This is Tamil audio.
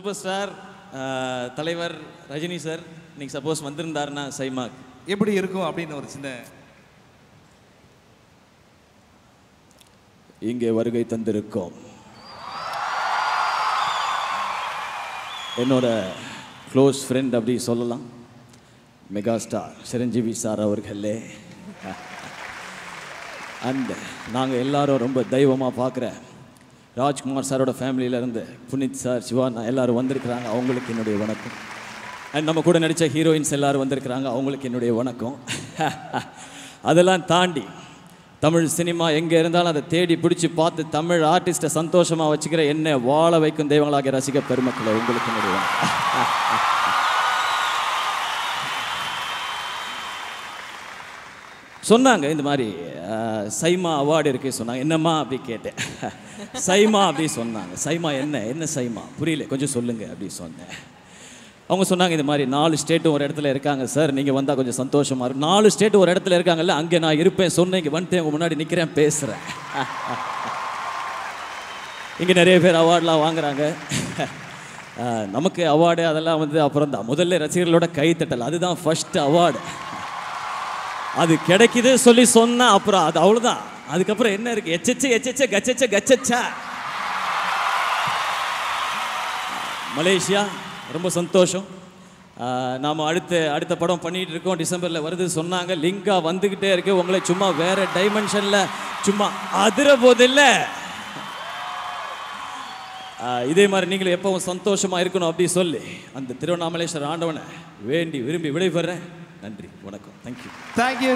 சூப்பர் ஸ்டார் தலைவர் ரஜினி சார் இன்னைக்கு சப்போஸ் வந்திருந்தாருன்னா சைமாக் எப்படி இருக்கும் அப்படின்னு ஒரு சின்ன இங்கே வருகை தந்திருக்கோம் என்னோட க்ளோஸ் ஃப்ரெண்ட் அப்படி சொல்லலாம் மெகா ஸ்டார் சிரஞ்சீவி சார் அவர்களே அண்ட் நாங்கள் எல்லாரும் ரொம்ப தெய்வமாக பார்க்குற ராஜ்குமார் சாரோட ஃபேமிலியிலேருந்து புனித் சார் சிவா எல்லோரும் வந்திருக்கிறாங்க அவங்களுக்கு என்னுடைய வணக்கம் அண்ட் நம்ம கூட நடித்த ஹீரோயின்ஸ் எல்லோரும் வந்திருக்கிறாங்க அவங்களுக்கு என்னுடைய வணக்கம் அதெல்லாம் தாண்டி தமிழ் சினிமா எங்கே இருந்தாலும் அதை தேடி பிடிச்சி பார்த்து தமிழ் ஆர்டிஸ்ட்டை சந்தோஷமாக வச்சுக்கிற என்ன வாழ வைக்கும் தெய்வங்களாகிய ரசிக பெருமக்களை உங்களுக்கு என்னுடைய வணக்கம் சொன்னாங்க இந்த மாதிரி சைமா அவார்டு இருக்கு சொன்னாங்க என்னம்மா அப்படி கேட்டேன் சைமா அப்படி சொன்னாங்க சைமா என்ன சைமா புரியல கொஞ்சம் சொல்லுங்க அப்படி சொன்னேன் அவங்க சொன்னாங்க இந்த மாதிரி 4 ஸ்டேட்டும் ஒரு இடத்துல இருக்காங்க சார் நீங்கள் வந்தால் கொஞ்சம் சந்தோஷமாக இருக்கும் 4 ஸ்டேட்டும் ஒரு இடத்துல இருக்காங்கல்ல அங்கே நான் இருப்பேன் சொன்னேன் இங்கே வந்துட்டு உங்கள் முன்னாடி நிற்கிறேன் பேசுகிறேன் இங்கே நிறைய பேர் அவார்டெலாம் வாங்குறாங்க நமக்கு அவார்டு அதெல்லாம் வந்து அப்புறம் தான் முதல்ல ரசிகர்களோட கைத்தட்டல் அதுதான் ஃபர்ஸ்ட் அவார்டு அது கிடைக்குது சொல்லி சொன்னா அப்புறம் அது அவ்வளோதான் அதுக்கப்புறம் என்ன இருக்கு எச்சச்ச கச்சச்சா மலேசியா ரொம்ப சந்தோஷம் நாம் அடுத்த படம் பண்ணிகிட்டு இருக்கோம் டிசம்பரில் வருது சொன்னாங்க லிங்கா வந்துக்கிட்டே இருக்கு உங்களை சும்மா வேற டைமென்ஷனில் சும்மா அதிர போதில்லை இதே மாதிரி நீங்களும் எப்பவும் சந்தோஷமாக இருக்கணும் அப்படி சொல்லி அந்த திருவண்ணாமலேஸ்வரர் ஆண்டவனை வேண்டி விரும்பி விடைபெறேன் நன்றி வணக்கம் தேங்க்யூ